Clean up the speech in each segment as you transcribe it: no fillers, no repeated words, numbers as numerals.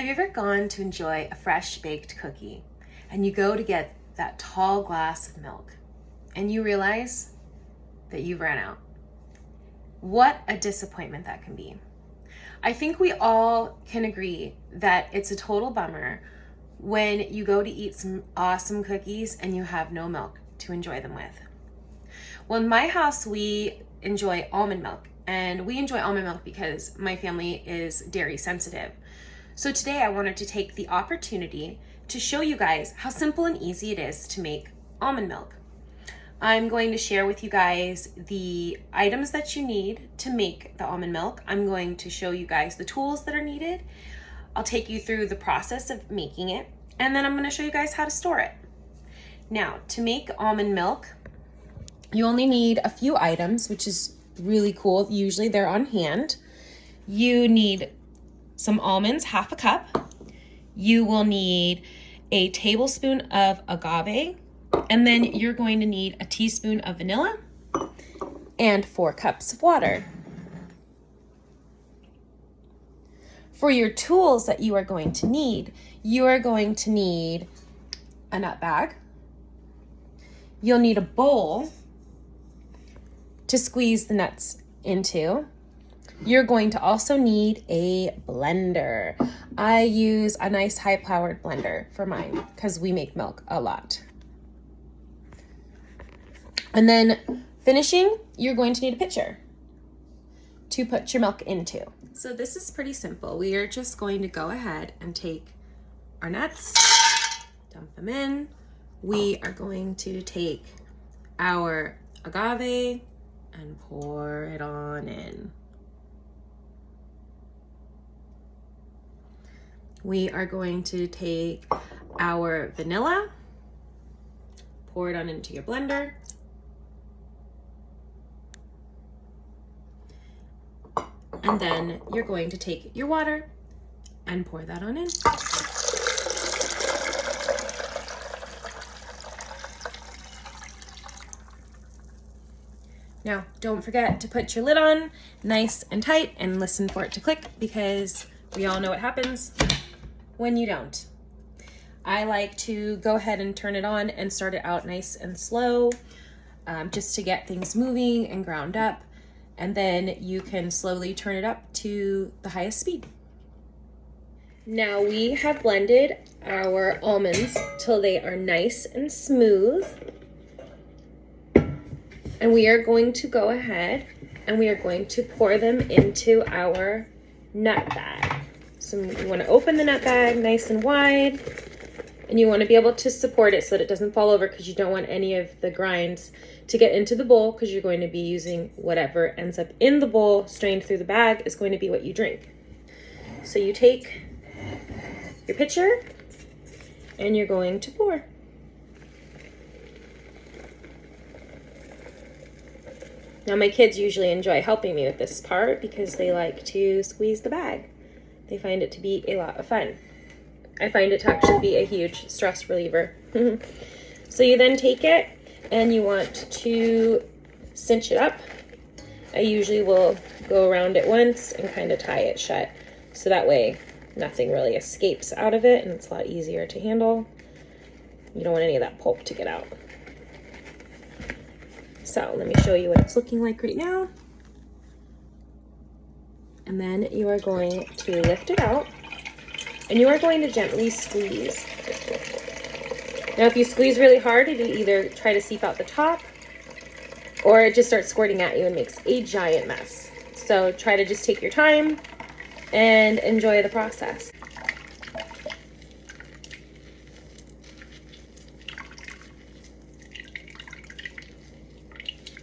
Have you ever gone to enjoy a fresh baked cookie and you go to get that tall glass of milk and you realize that you ran out? What a disappointment that can be. I think we all can agree that it's a total bummer when you go to eat some awesome cookies and you have no milk to enjoy them with. Well, in my house, we enjoy almond milk, and we enjoy almond milk because my family is dairy sensitive. So today I wanted to take the opportunity to show you guys how simple and easy it is to make almond milk. I'm going to share with you guys the items that you need to make the almond milk. I'm going to show you guys the tools that are needed. I'll take you through the process of making it, and then I'm going to show you guys how to store it. Now, to make almond milk, you only need a few items, which is really cool. Usually they're on hand. You need some almonds, half a cup. You will need a tablespoon of agave, and then you're going to need a teaspoon of vanilla and 4 cups of water. For your tools that you are going to need a nut bag. You'll need a bowl to squeeze the nuts into. You're going to also need a blender. I use a nice high-powered blender for mine because we make milk a lot. And then finishing, you're going to need a pitcher to put your milk into. So this is pretty simple. We are just going to go ahead and take our nuts, dump them in. We are going to take our agave and pour it on in. We are going to take our vanilla, pour it on into your blender. And then you're going to take your water and pour that on in. Now, don't forget to put your lid on nice and tight and listen for it to click, because we all know what happens when you don't. I like to go ahead and turn it on and start it out nice and slow, just to get things moving and ground up. And then you can slowly turn it up to the highest speed. Now we have blended our almonds till they are nice and smooth. And we are going to go ahead and we are going to pour them into our nut bag. So you want to open the nut bag nice and wide, and you want to be able to support it so that it doesn't fall over, because you don't want any of the grinds to get into the bowl, because you're going to be using whatever ends up in the bowl strained through the bag is going to be what you drink. So you take your pitcher and you're going to pour. Now my kids usually enjoy helping me with this part because they like to squeeze the bag. They find it to be a lot of fun. I find it to actually be a huge stress reliever. So you then take it and you want to cinch it up. I usually will go around it once and kind of tie it shut, so that way nothing really escapes out of it and it's a lot easier to handle. You don't want any of that pulp to get out. So let me show you what it's looking like right now. And then you are going to lift it out and you are going to gently squeeze. Now if you squeeze really hard, it'll either try to seep out the top or it just starts squirting at you and makes a giant mess. So try to just take your time and enjoy the process.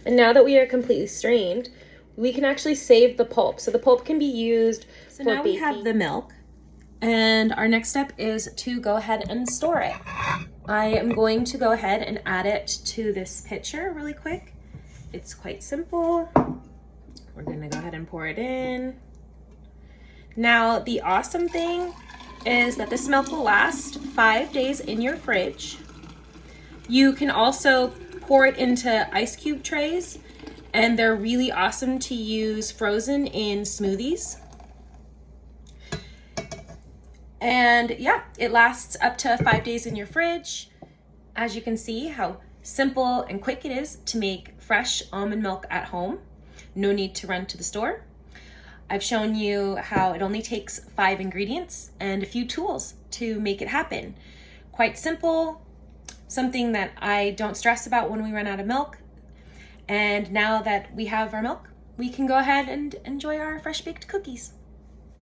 And now that we are completely strained, we can actually save the pulp. So the pulp can be used for baking. So now we have the milk, and our next step is to go ahead and store it. I am going to go ahead and add it to this pitcher really quick. It's quite simple. We're gonna go ahead and pour it in. Now, the awesome thing is that this milk will last 5 days in your fridge. You can also pour it into ice cube trays, and they're really awesome to use frozen in smoothies. And yeah, it lasts up to 5 days in your fridge. As you can see how simple and quick it is to make fresh almond milk at home. No need to run to the store. I've shown you how it only takes 5 ingredients and a few tools to make it happen. Quite simple, something that I don't stress about when we run out of milk. And now that we have our milk, we can go ahead and enjoy our fresh baked cookies.